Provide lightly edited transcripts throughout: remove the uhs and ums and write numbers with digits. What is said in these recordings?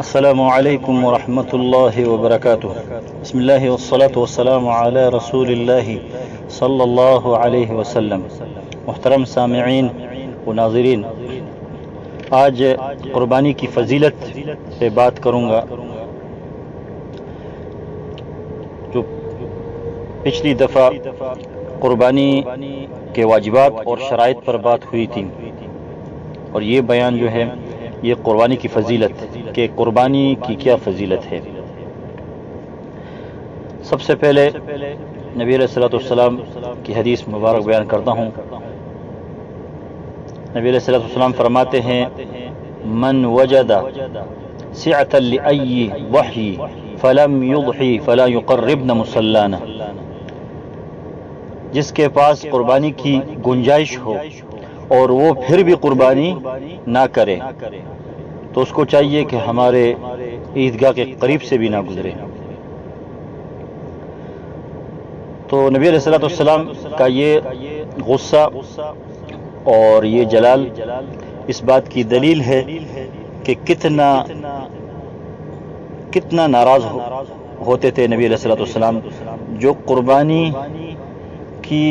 السلام علیکم ورحمۃ اللہ وبرکاتہ۔ بسم اللہ والصلاة والسلام علی رسول اللہ صلی اللہ علیہ وسلم۔ محترم سامعین و ناظرین، آج قربانی کی فضیلت پہ بات کروں گا۔ جو پچھلی دفعہ قربانی کے واجبات اور شرائط پر بات ہوئی تھی، اور یہ بیان جو ہے یہ قربانی کی فضیلت کہ قربانی کی کیا فضیلت ہے۔ سب سے پہلے نبی علیہ الصلوۃ والسلام کی حدیث مبارک بیان کرتا ہوں۔ نبی علیہ الصلوۃ والسلام فرماتے ہیں، من وجد سعة لأي ضحی فلم يضحی فلا يقربن مصلانا، جس کے پاس قربانی کی گنجائش ہو اور وہ پھر بھی قربانی نہ کرے تو اس کو چاہیے کہ ہمارے عیدگاہ کے قریب سے بھی نہ گزرے۔ تو نبی علیہ الصلوۃ والسلام کا یہ غصہ اور یہ جلال اس بات کی دلیل ہے کہ کتنا ناراض ہوتے تھے نبی علیہ الصلوۃ والسلام جو قربانی کی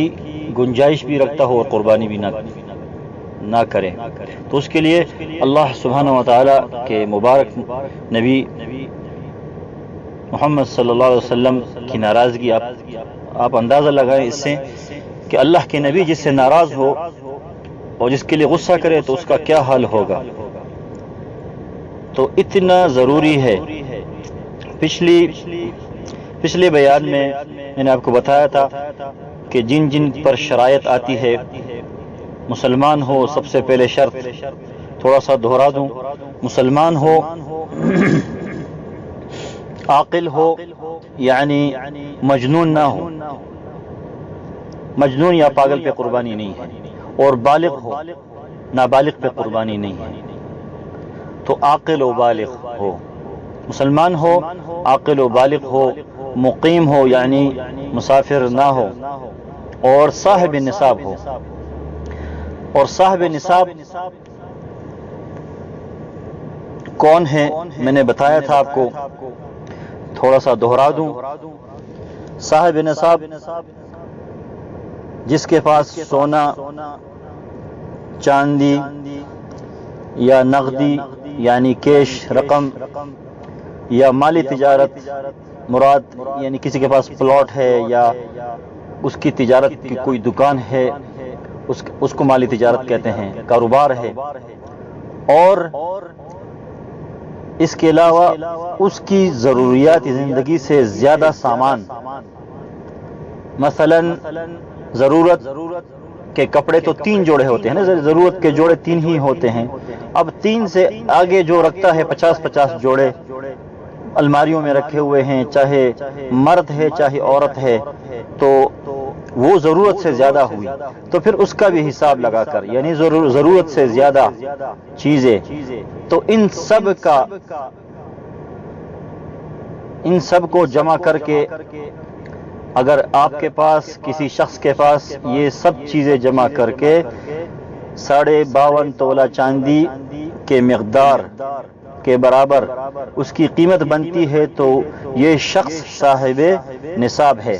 گنجائش بھی رکھتا ہو اور قربانی بھی نہ کرے۔ تو اس کے لیے اللہ سبحانہ و تعالیٰ کے مبارک نبی محمد صلی اللہ علیہ وسلم کی ناراضگی آپ اندازہ لگائیں اس سے کہ اللہ کے نبی جس سے ناراض ہو اور جس کے لیے غصہ کرے تو اس کا کیا حال ہوگا۔ تو اتنا ضروری ہے۔ پچھلے بیان میں نے آپ کو بتایا تھا کہ جن پر شرائط آتی ہے، مسلمان ہو، سب سے پہلے شرط تھوڑا سا دہرا دوں، مسلمان ہو، عاقل ہو، یعنی مجنون نہ ہو، مجنون یا پاگل پہ قربانی نہیں ہے، اور بالغ ہو، نابالغ پہ قربانی نہیں ہے۔ تو عاقل و بالغ ہو، مسلمان ہو، عاقل و بالغ ہو، مقیم ہو یعنی مسافر نہ ہو، اور صاحب نصاب ہو۔ اور صاحب نصاب کون ہے میں نے بتایا تھا آپ کو، تھوڑا سا دہرا دوں۔ صاحب نصاب جس کے پاس سونا، چاندی یا نقدی یعنی کیش رقم یا مالی تجارت مراد، یعنی کسی کے پاس پلاٹ ہے یا اس کی تجارت کی کوئی دکان ہے، اس کو مالی تجارت کہتے ہیں، کاروبار ہے، اور اس کے علاوہ اس کی ضروریات زندگی سے زیادہ سامان، مثلا ضرورت کے کپڑے تو 3 جوڑے ہوتے ہیں نا، ضرورت کے جوڑے 3 ہی ہوتے ہیں، اب 3 سے آگے جو رکھتا ہے 50 جوڑے الماریوں میں رکھے ہوئے ہیں، چاہے مرد ہے چاہے عورت ہے، تو وہ ضرورت سے زیادہ ہوئی، تو پھر اس کا بھی حساب لگا کر، یعنی ضرورت سے زیادہ چیزیں، تو ان سب کو جمع کر کے اگر آپ کے پاس کسی شخص کے پاس یہ سب چیزیں جمع کر کے 52.5 تولہ چاندی کے مقدار کے برابر اس کی قیمت بنتی ہے تو یہ شخص صاحب نصاب ہے۔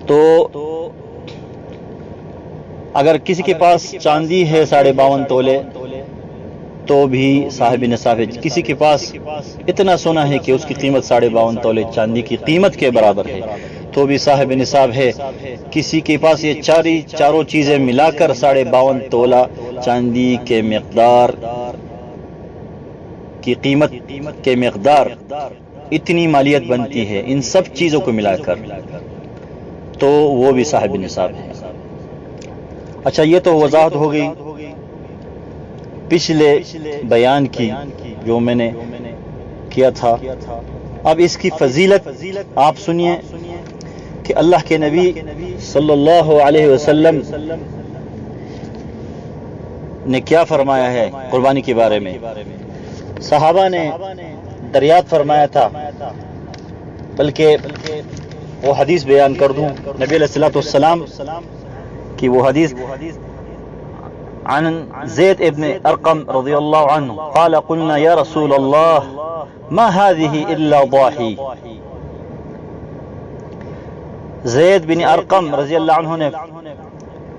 تو اگر کسی کے پاس چاندی ہے 52.5 تولے تو بھی صاحب نصاب ہے۔ کسی کے پاس اتنا سونا ہے کہ اس کی قیمت 52.5 تولے چاندی کی قیمت کے برابر ہے تو بھی صاحب نصاب ہے۔ کسی کے پاس یہ چاروں چیزیں ملا کر 52.5 تولہ چاندی کے مقدار کی قیمت کے مقدار اتنی مالیت بنتی ہے ان سب چیزوں کو ملا کر، تو وہ بھی صاحب نصاب ہے۔ اچھا، یہ تو وضاحت ہو گئی پچھلے بیان کی جو میں نے کیا تھا۔ اب اس کی فضیلت آپ سنیے کہ اللہ کے نبی صلی اللہ علیہ وسلم نے کیا فرمایا ہے قربانی کے بارے میں۔ صحابہ نے دریافت فرمایا تھا، بلکہ وہ حدیث بیان کر دوں نبی علیہ الصلوۃ والسلام کی، وہ حدیث عن زيد ابن أرقم رضي الله عنه قال قلنا يا رسول الله ما هذه إلا ضاحي. زید بن ارقم رضی اللہ عنہ نے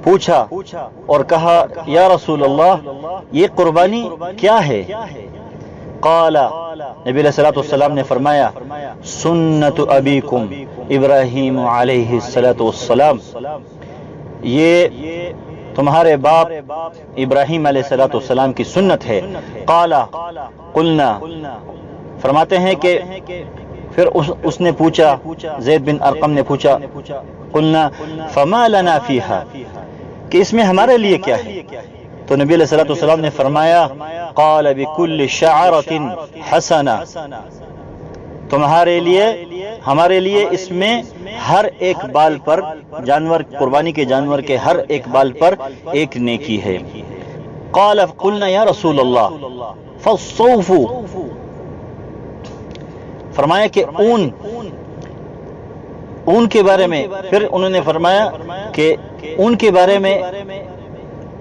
پوچھا اور کہا یا رسول اللہ یہ قربانی کیا ہے؟ قال نبی علیہ الصلوۃ والسلام نے فرمایا سنت ابیکم ابراہیم علیہ الصلوۃ والسلام، یہ تمہارے باپ ابراہیم علیہ الصلوۃ والسلام کی سنت ہے. قال قلنا، فرماتے ہیں کہ پھر اس نے پوچھا، زید بن ارقم نے پوچھا قلنا فما لنا فیہا، کہ اس میں ہمارے لیے کیا ہے؟ تو نبی علیہ الصلوۃ والسلام نے فرمایا قال بکل شعرۃ حسنہ، تمہارے لیے ہمارے لیے اس میں ہر ایک بال پر، جانور قربانی کے جانور کے ہر ایک بال پر ایک نیکی ہے. قال قلنا یا رسول اللہ فالصوف، فرمایا کہ اون کے بارے میں، پھر انہوں نے فرمایا کہ اون کے بارے میں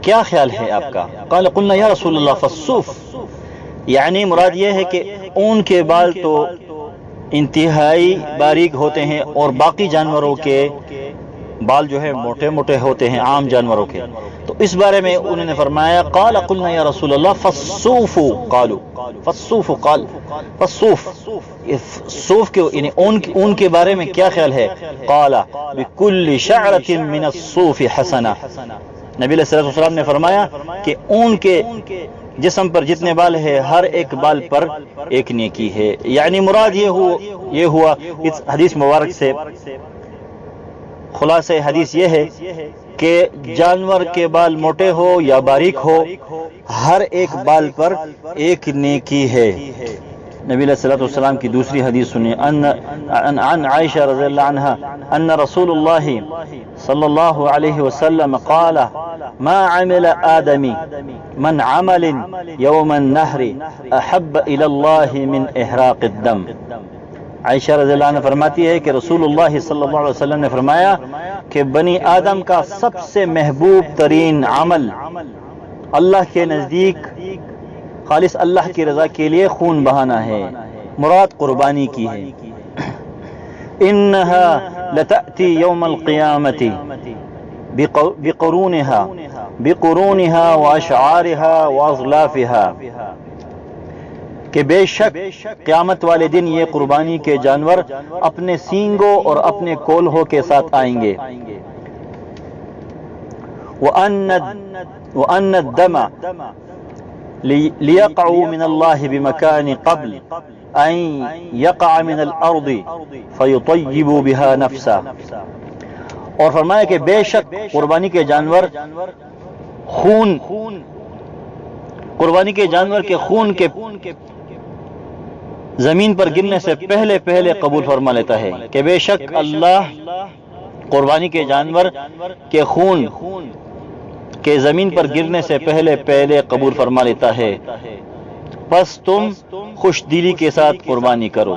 کیا خیال ہے آپ کا؟ قال قلنا یا رسول اللہ فالصوف، یعنی مراد یہ ہے کہ اون کے بال تو انتہائی باریک ہوتے ہیں اور باقی جانوروں کے بال جو ہے موٹے موٹے ہوتے ہیں عام جانوروں کے. تو اس بارے میں انہوں نے فرمایا قال قلنا یا رسول اللہ فالصوف، قالوا فالصوف، قال فالصوف، صوف کے یعنی اون کے بارے میں کیا خیال ہے؟ قال بكل شعرة من الصوف حسنہ، نبی علیہ السلام نے فرمایا کہ اون کے جسم پر جتنے بال ہے ہر ایک بال پر ایک نیکی ہے. یعنی مراد یہ ہوا اس حدیث مبارک سے، خلاصہ حدیث یہ ہے کہ جانور کے بال موٹے ہو یا باریک ہو، ہر ایک بال پر ایک نیکی ہے. نبی علیہ الصلوۃ والسلام کی دوسری حدیث سنیے، عن عائشہ رضی اللہ عنہا ان رسول اللہ صلی اللہ علیہ وسلم قال ما عمل آدمی من عمل یوم النحر احب الی اللہ من احراق الدم. عائشہ رضی اللہ عنہ فرماتی ہے کہ رسول اللہ صلی اللہ علیہ وسلم نے فرمایا کہ بنی آدم کا سب سے محبوب ترین عمل اللہ کے نزدیک خالص اللہ کی رضا کے لیے خون بہانا ہے، مراد قربانی کی ہے. انہا لتأتی یوم القیامت بقرونہا واشعارہا واظلافہا، کہ بے شک قیامت والے دن یہ قربانی کے جانور اپنے سینگوں اور اپنے کولہوں کے ساتھ آئیں گے. وَأَنَّ الدَّمَ لِيَقَعُوا مِنَ اللَّهِ بِمَكَانِ قَبْلِ أَن يَقَعَ مِنَ الْأَرْضِ فَيُطَيِّبُوا بِهَا نَفْسَهُ. اور فرمایا کہ بے شک قربانی کے جانور قربانی کے جانور کے خون کے زمین پر گرنے سے پہلے قبول فرما لیتا ہے، کہ بے شک اللہ قربانی کے جانور کے خون کے زمین پر گرنے سے پہلے قبول فرما لیتا ہے، پس تم خوش دلی کے ساتھ قربانی کرو.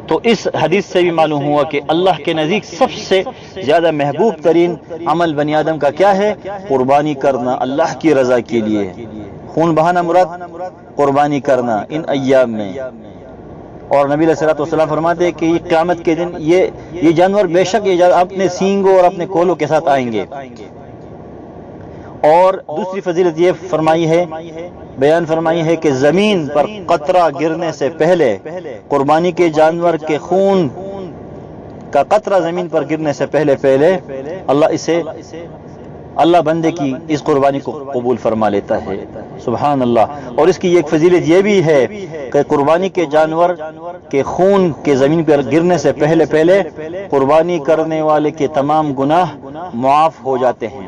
تو اس حدیث سے بھی معلوم ہوا کہ اللہ کے نزدیک سب سے زیادہ محبوب ترین عمل بنی آدم کا کیا ہے؟ قربانی کرنا اللہ کی رضا کے لیے. خون بہانا مراد قربانی کرنا ان ایام میں. اور نبی علیہ الصلوۃ والسلام فرماتے ہیں کہ یہ قیامت کے دن یہ جانور بے شک یہ اپنے سینگوں اور اپنے کولوں کے ساتھ آئیں گے. اور دوسری فضیلت یہ بیان فرمائی ہے کہ زمین پر قطرہ گرنے سے پہلے قربانی کے جانور کے خون کا قطرہ زمین پر گرنے سے پہلے اللہ بندے کی اس قربانی کو قبول فرما لیتا ہے. سبحان اللہ. اور اس کی ایک فضیلت یہ بھی ہے کہ قربانی کے جانور کے خون کے زمین پر گرنے سے پہلے قربانی کرنے والے کے تمام گناہ معاف ہو جاتے ہیں.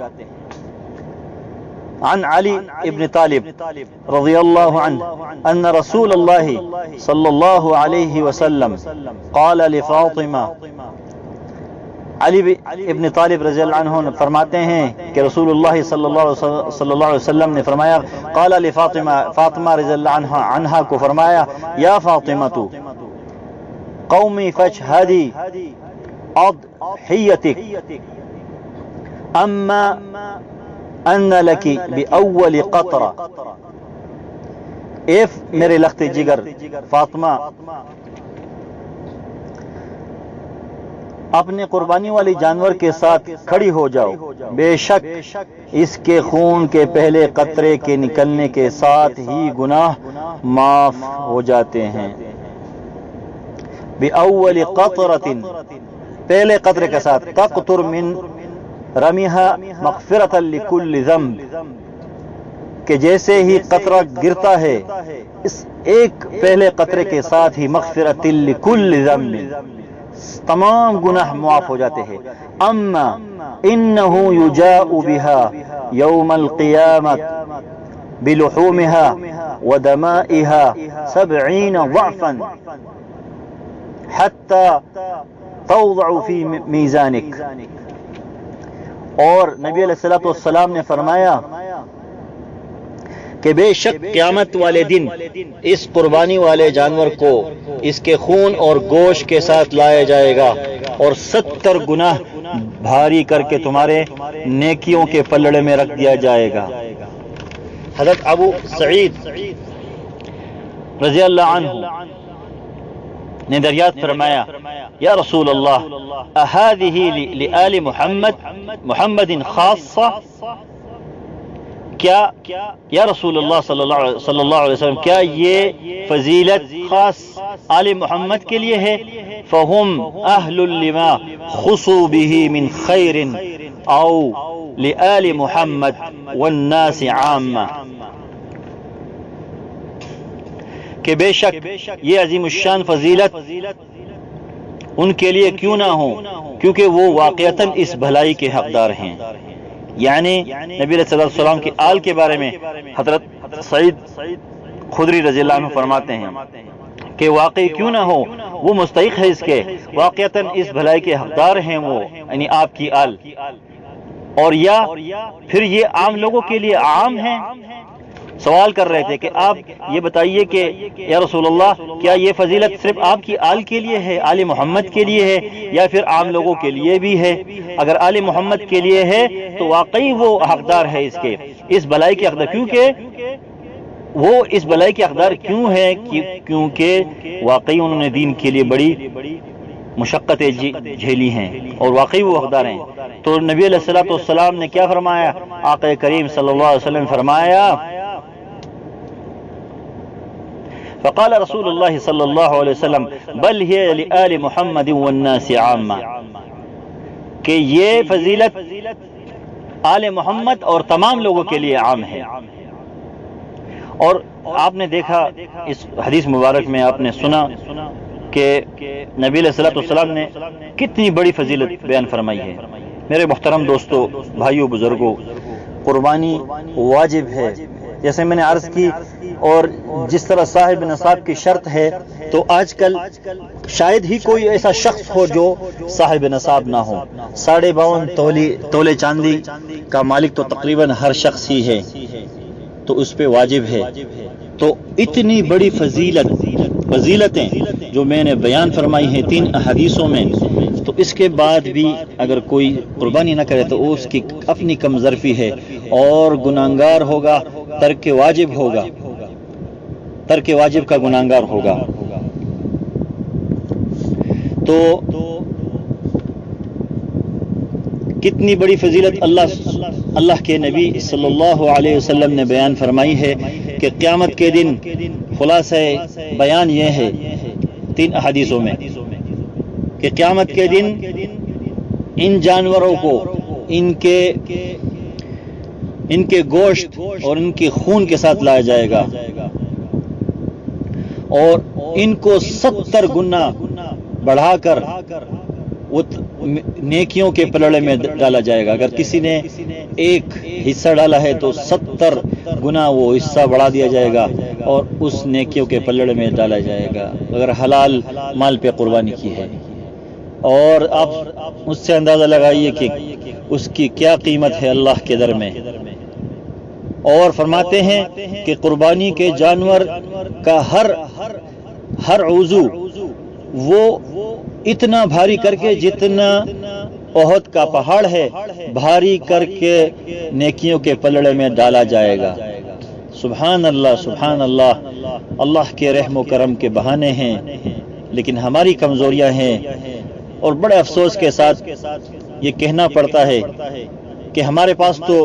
عن علی ابن طالب رضی اللہ عنہ ان رسول اللہ صلی اللہ علیہ وسلم قال لفاطمہ، علی ابن طالب رضی اللہ عنہ فرماتے ہیں کہ رسول اللہ صلی اللہ علیہ وسلم نے فرمایا، قال لفاطمہ، فاطمہ رضی اللہ عنہا کو فرمایا، یا فاطمہ قومی فاشہدی اضحیتک، اما ان لکی باول قطرہ، اے میرے لخت جگر فاطمہ، اپنے قربانی والی جانور کے ساتھ کھڑی ہو جاؤ، بے شک اس کے خون کے پہلے قطرے کے نکلنے کے ساتھ ہی گناہ معاف ہو جاتے ہیں۔ بِأَوَّلِ قَطْرَةٍ، پہلے قطرے کے ساتھ، تَقْطُرْ مِنْ رَمِهَا مَغْفِرَةً لِكُلِّ ذَنْبٍ، کہ جیسے ہی قطرہ گرتا ہے اس ایک پہلے قطرے کے ساتھ ہی مغفرۃ لکل ذنب، تمام گناہ معاف ہو جاتے ہیں۔ اما انہ یجاء بها یوم القیامۃ بلحومها ودمائها 70 ضعفا حتى توضع في میزانک، اور نبی علیہ الصلوۃ والسلام نے فرمایا کہ بے شک قیامت والے دن اس قربانی والے جانور کو اس کے خون اور گوشت کے ساتھ لایا جائے گا اور 70 گناہ بھاری کر کے تمہارے نیکیوں کے پلڑے میں رکھ دیا جائے گا۔ حضرت ابو سعید رضی اللہ عنہ نے دریافت فرمایا، یا رسول اللہ اہذہ لآل محمد خاصہ، کیا یا رسول اللہ صلی اللہ علیہ وسلم کیا یہ فضیلت خاص آل محمد کے لیے ہے؟ فَهُمْ أَهْلٌ لِمَا خُصُوا بِهِ مِنْ خَيْرٍ أَوْ لِآلِ محمد وَالنَّاسِ عَامَّةً، کہ بے شک یہ عظیم الشان فضیلت ان کے لیے کیوں نہ ہو، کیونکہ وہ واقعتاً اس بھلائی کے حقدار ہیں۔ یعنی نبی علیہ السلام کی آل کے بارے میں حضرت سعید خدری رضی اللہ عنہ فرماتے ہیں کہ واقعی کیوں نہ ہو، وہ مستحق ہے اس کے، واقعتاً اس بھلائی کے حقدار ہیں وہ، یعنی آپ کی آل، اور یا پھر یہ عام لوگوں کے لیے عام ہیں۔ سوال کر رہے تھے کہ آپ یہ بتائیے کہ یا رسول اللہ کیا یہ فضیلت صرف آپ کی آل کے لیے ہے، آل محمد کے لیے ہے، یا پھر عام لوگوں کے لیے بھی ہے؟ اگر آل محمد کے لیے ہے تو واقعی وہ حقدار ہے اس کے، اس بلائی کے حقدار، کیونکہ وہ اس بلائی کے حقدار کیوں ہے؟ کیونکہ واقعی انہوں نے دین کے لیے بڑی مشقتیں جھیلی ہیں اور واقعی وہ حقدار ہیں۔ تو نبی علیہ الصلوۃ والسلام نے کیا فرمایا؟ آقا کریم صلی اللہ علیہ وسلم فرمایا، فقال رسول اللہ صلی اللہ علیہ وسلم بل ہی لآل محمد والناس عامہ، کہ یہ فضیلت آل محمد اور تمام لوگوں کے لیے عام ہے۔ اور آپ نے دیکھا اس حدیث مبارک میں، آپ نے سنا کہ نبی علیہ الصلوۃ والسلام نے کتنی بڑی فضیلت بیان فرمائی ہے۔ میرے محترم دوستو، بھائیوں، بزرگوں، قربانی واجب ہے جیسے میں نے عرض کی، اور جس طرح صاحب نصاب کی شرط ہے، تو آج کل شاید ہی کوئی ایسا شخص ہو جو صاحب نصاب نہ ہو۔ 52.5 تولے چاندی کا مالک تو تقریباً ہر شخص ہی ہے، تو اس پہ واجب ہے۔ تو اتنی بڑی فضیلتیں جو میں نے بیان فرمائی ہیں 3 احادیثوں میں، تو اس کے بعد بھی اگر کوئی قربانی نہ کرے تو اس کی اپنی کم ظرفی ہے اور گناہگار ہوگا، ترک واجب ہوگا، ترک واجب کا گناہگار ہوگا۔ تو کتنی بڑی فضیلت اللہ کے نبی صلی اللہ علیہ وسلم نے بیان فرمائی ہے کہ قیامت کے دن خلاصہ بیان یہ ہے 3 احادیثوں میں کہ قیامت کے دن ان جانوروں کو ان کے گوشت اور ان کے خون کے ساتھ لایا جائے گا اور ان کو 70 گنا بڑھا کر وہ نیکیوں کے پلڑے میں ڈالا جائے گا۔ اگر کسی نے ایک حصہ ڈالا ہے تو 70 گنا وہ حصہ بڑھا دیا جائے گا اور اس نیکیوں کے پلڑے میں ڈالا جائے گا اگر حلال مال پہ قربانی کی ہے۔ اور آپ اس سے اندازہ لگائیے کہ اس کی کیا قیمت ہے اللہ کے در میں۔ اور فرماتے ہیں کہ قربانی کے جانور کا ہر عضو وہ اتنا بھاری کر کے جتنا احد کا پہاڑ ہے بھاری کر کے نیکیوں کے پلڑے میں ڈالا جائے گا۔ سبحان اللہ سبحان اللہ، اللہ کے رحم و کرم کے بہانے ہیں، لیکن ہماری کمزوریاں ہیں، اور بڑے افسوس کے ساتھ یہ کہنا پڑتا ہے کہ ہمارے پاس تو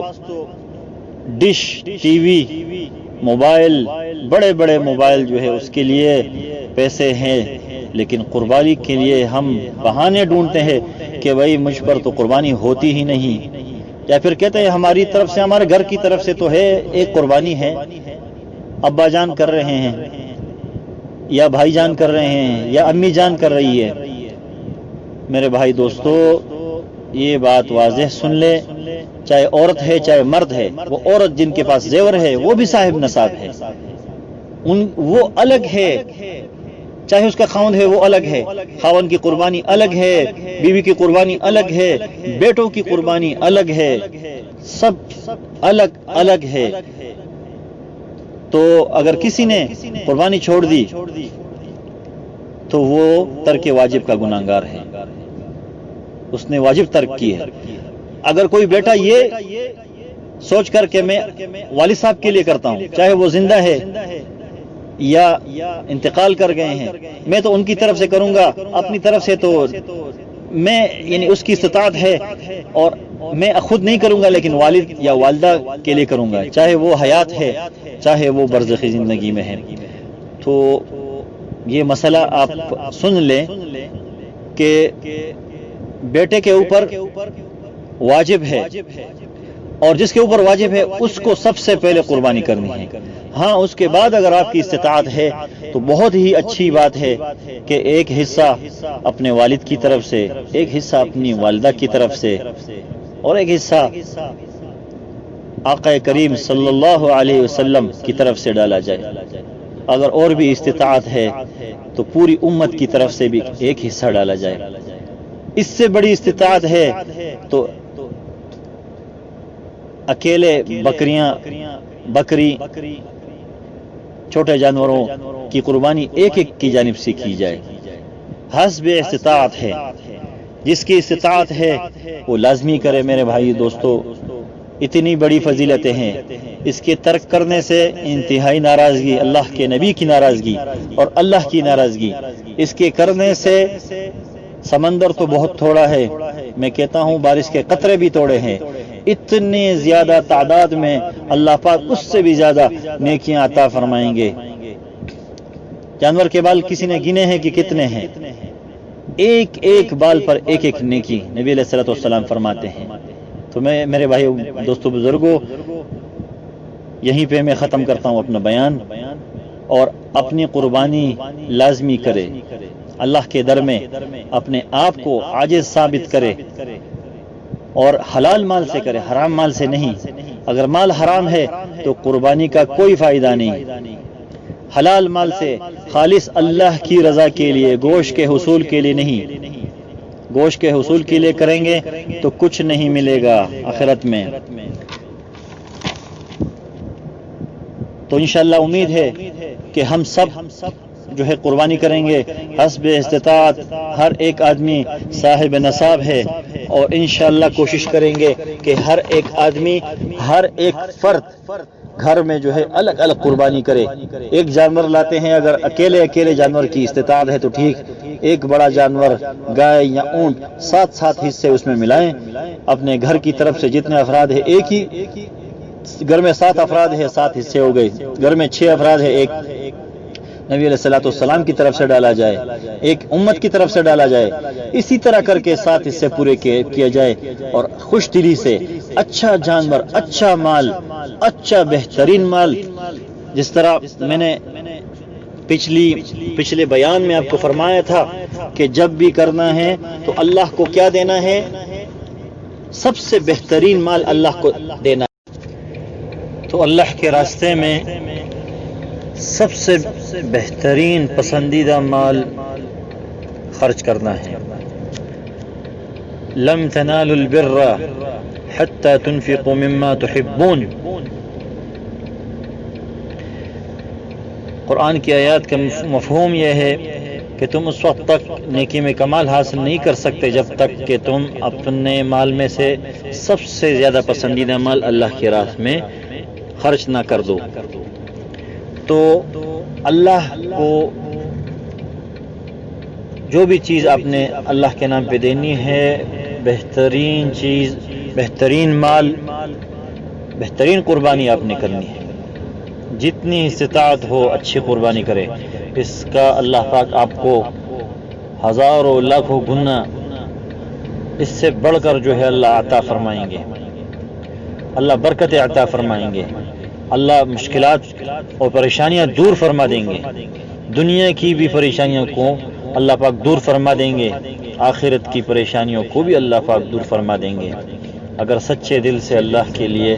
ڈش، ٹی وی، موبائل، بڑے بڑے موبائل جو ہے اس کے لیے پیسے ہیں، لیکن قربانی کے لیے ہم بہانے ڈھونڈتے ہیں کہ بھائی مجھ پر تو قربانی ہوتی ہی نہیں، یا پھر کہتے ہیں ہماری طرف سے، ہمارے گھر کی طرف سے تو ہے، ایک قربانی ہے، ابا جان کر رہے ہیں، یا بھائی جان کر رہے ہیں، یا امی جان کر رہی ہے۔ میرے بھائی دوستو، یہ بات واضح سن لے، چاہے عورت ہے چاہے مرد ہے، وہ عورت جن کے پاس زیور ہے وہ بھی صاحب نصاب ہے، وہ الگ ہے، چاہے اس کا خاوند ہے وہ الگ ہے، خاوند کی قربانی الگ ہے، بیوی کی قربانی الگ ہے، بیٹوں کی قربانی الگ ہے، سب الگ الگ ہے۔ تو اگر کسی نے قربانی چھوڑ دی تو وہ ترک واجب کا گناہگار ہے، اس نے واجب ترک کی ہے۔ اگر کوئی بیٹا یہ سوچ کر کہ میں والد صاحب کے لیے کرتا ہوں، چاہے وہ زندہ ہے یا انتقال کر گئے ہیں، میں تو ان کی طرف سے کروں گا، اپنی طرف سے تو میں، یعنی اس کی استطاعت ہے اور میں خود نہیں کروں گا، لیکن والد یا والدہ کے لیے کروں گا، چاہے وہ حیات ہے چاہے وہ برزخی زندگی میں ہے۔ تو یہ مسئلہ آپ سن لیں کہ بیٹے کے اوپر واجب ہے، اور جس کے اوپر واجب ہے اس کو سب سے پہلے قربانی کرنی ہے۔ ہاں، اس کے بعد اگر آپ کی استطاعت ہے تو بہت ہی اچھی بات ہے کہ ایک حصہ اپنے والد کی طرف سے، ایک حصہ اپنی والدہ کی طرف سے، اور ایک حصہ آقا کریم صلی اللہ علیہ وسلم کی طرف سے ڈالا جائے۔ اگر اور بھی استطاعت ہے تو پوری امت کی طرف سے بھی ایک حصہ ڈالا جائے۔ اس سے بڑی استطاعت ہے تو اکیلے بکریاں، بکری، چھوٹے جانوروں کی قربانی ایک ایک کی جانب سے کی جائے۔ حسب استطاعت ہے، جس کی استطاعت ہے وہ لازمی کرے۔ میرے بھائی دوستو، اتنی بڑی فضیلتیں ہیں، اس کے ترک کرنے سے انتہائی ناراضگی، اللہ کے نبی کی ناراضگی اور اللہ کی ناراضگی، اس کے کرنے سے سمندر تو بہت تھوڑا ہے، میں کہتا ہوں بارش کے قطرے بھی تھوڑے ہیں، اتنی زیادہ تعداد میں اللہ پاک اس سے بھی زیادہ نیکیاں عطا فرمائیں گے۔ جانور کے بال کسی نے گنے ہیں کہ کتنے ہیں؟ ایک ایک بال پر ایک ایک نیکی نبی علیہ الصلوۃ والسلام فرماتے ہیں۔ تو میں، میرے بھائی دوستو بزرگوں، یہیں پہ میں ختم کرتا ہوں اپنا بیان، اور اپنی قربانی لازمی کرے، اللہ کے در میں اپنے آپ کو عاجز ثابت کرے، اور حلال مال سے کرے، حرام مال سے نہیں۔ اگر مال حرام ہے تو قربانی کا کوئی فائدہ نہیں۔ حلال مال سے خالص اللہ کی رضا کے لیے، گوشت کے حصول کے لیے نہیں، گوشت کے حصول کے لیے کریں گے تو کچھ نہیں ملے گا آخرت میں۔ تو انشاءاللہ امید ہے کہ ہم سب جو ہے قربانی کریں گے حسب استطاعت، ہر ایک آدمی صاحب نصاب ہے، اور انشاءاللہ کوشش کریں گے کہ ہر ایک آدمی، ہر ایک فرد گھر میں جو ہے الگ الگ قربانی کرے۔ ایک جانور لاتے ہیں، اگر اکیلے جانور کی استطاعت ہے تو ٹھیک، ایک بڑا جانور گائے یا اونٹ، سات حصے اس میں ملائیں، اپنے گھر کی طرف سے جتنے افراد ہیں، ایک ہی گھر میں 7 افراد ہیں، 7 حصے ہو گئے، گھر میں 6 افراد ہیں، ایک نبی علیہ الصلوۃ والسلام کی طرف سے ڈالا جائے، ایک امت کی طرف سے ڈالا جائے، اسی طرح کر کے 7 حصے پورے کیا جائے، اور خوش دلی سے اچھا جانور، اچھا مال، اچھا بہترین مال، جس طرح میں نے پچھلے بیان میں آپ کو فرمایا تھا کہ جب بھی کرنا ہے تو اللہ کو کیا دینا ہے؟ سب سے بہترین مال اللہ کو دینا ہے۔ تو اللہ کے راستے میں سب سے بہترین پسندیدہ مال خرچ کرنا ہے۔ لم تنالوا البر حتى تنفقوا مما تحبون، قرآن کی آیات کا مفہوم یہ ہے کہ تم اس وقت تک نیکی میں کمال حاصل نہیں کر سکتے جب تک کہ تم اپنے مال میں سے سب سے زیادہ پسندیدہ مال اللہ کی راہ میں خرچ نہ کر دو۔ تو اللہ کو جو بھی چیز آپ نے اللہ کے نام پہ دینی ہے، بہترین چیز، بہترین مال، بہترین قربانی آپ نے کرنی ہے۔ جتنی استطاعت ہو اچھی قربانی کرے، اس کا اللہ پاک آپ کو ہزاروں لاکھوں گنا اس سے بڑھ کر جو ہے اللہ عطا فرمائیں گے، اللہ برکت عطا فرمائیں گے، اللہ مشکلات اور پریشانیاں دور فرما دیں گے، دنیا کی بھی پریشانیوں کو اللہ پاک دور فرما دیں گے، آخرت کی پریشانیوں کو بھی اللہ پاک دور فرما دیں گے۔ اگر سچے دل سے اللہ کے لیے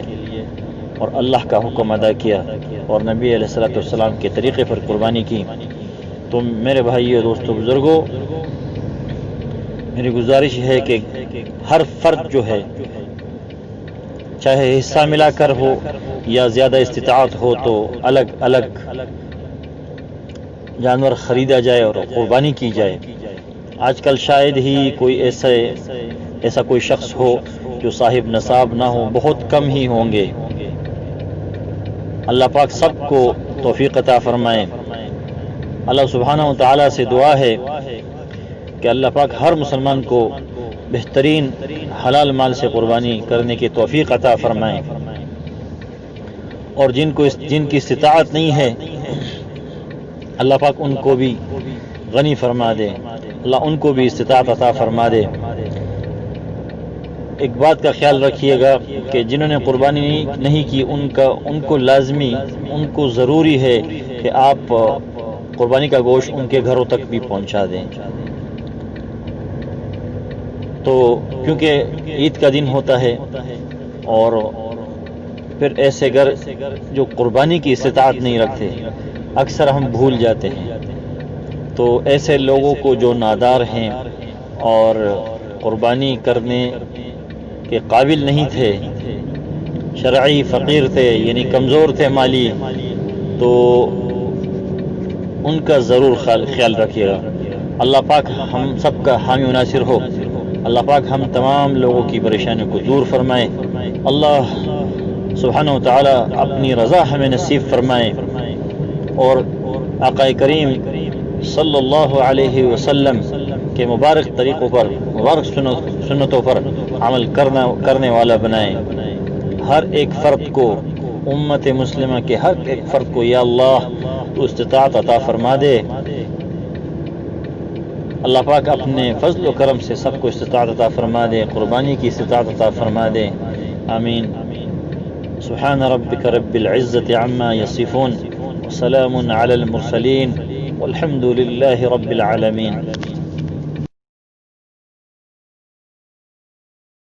اور اللہ کا حکم ادا کیا اور نبی علیہ الصلوۃ والسلام کے طریقے پر قربانی کی، تو میرے بھائیو، دوستو، بزرگوں، میری گزارش ہے کہ ہر فرد جو ہے، چاہے حصہ ملا کر ہو یا زیادہ استطاعت ہو، تو الگ الگ جانور خریدا جائے اور قربانی کی جائے۔ آج کل شاید ہی کوئی ایسا کوئی شخص ہو جو صاحب نصاب نہ ہو، بہت کم ہی ہوں گے۔ اللہ پاک سب کو توفیق عطا فرمائے۔ اللہ سبحانہ و تعالیٰ سے دعا ہے کہ اللہ پاک ہر مسلمان کو بہترین حلال مال سے قربانی کرنے کی توفیق عطا فرمائے، اور جن کی استطاعت نہیں ہے، اللہ پاک ان کو بھی غنی فرما دے، اللہ ان کو بھی استطاعت عطا فرما دے۔ ایک بات کا خیال رکھیے گا کہ جنہوں نے قربانی نہیں کی، ان کو لازمی، ان کو ضروری ہے کہ آپ قربانی کا گوشت ان کے گھروں تک بھی پہنچا دیں۔ تو کیونکہ عید کا دن ہوتا ہے، اور پھر ایسے گھر جو قربانی کی استطاعت نہیں رکھتے، اکثر ہم بھول جاتے ہیں۔ تو ایسے لوگوں کو جو نادار ہیں اور قربانی کرنے کے قابل نہیں تھے، شرعی فقیر تھے، یعنی کمزور تھے مالی، تو ان کا ضرور خیال رکھیے گا۔ اللہ پاک ہم سب کا حامی و ناصر ہو، اللہ پاک ہم تمام لوگوں کی پریشانیوں کو دور فرمائے، اللہ سبحانہ و تعالی اپنی رضا ہمیں نصیب فرمائے، اور آقا کریم صلی اللہ علیہ وسلم کے مبارک طریقوں پر، مبارک سنتوں پر عمل کرنے والا بنائے۔ ہر ایک فرد کو، امت مسلمہ کے ہر ایک فرد کو یا اللہ تو استطاعت عطا فرما دے۔ اللہ پاک اپنے فضل و کرم سے سب کو استطاعت عطا فرما دے، قربانی کی استطاعت عطا فرما دے، آمین۔ سبحان ربک رب العزت عما یصفون، وسلام علی المرسلین، والحمد للہ رب العالمین۔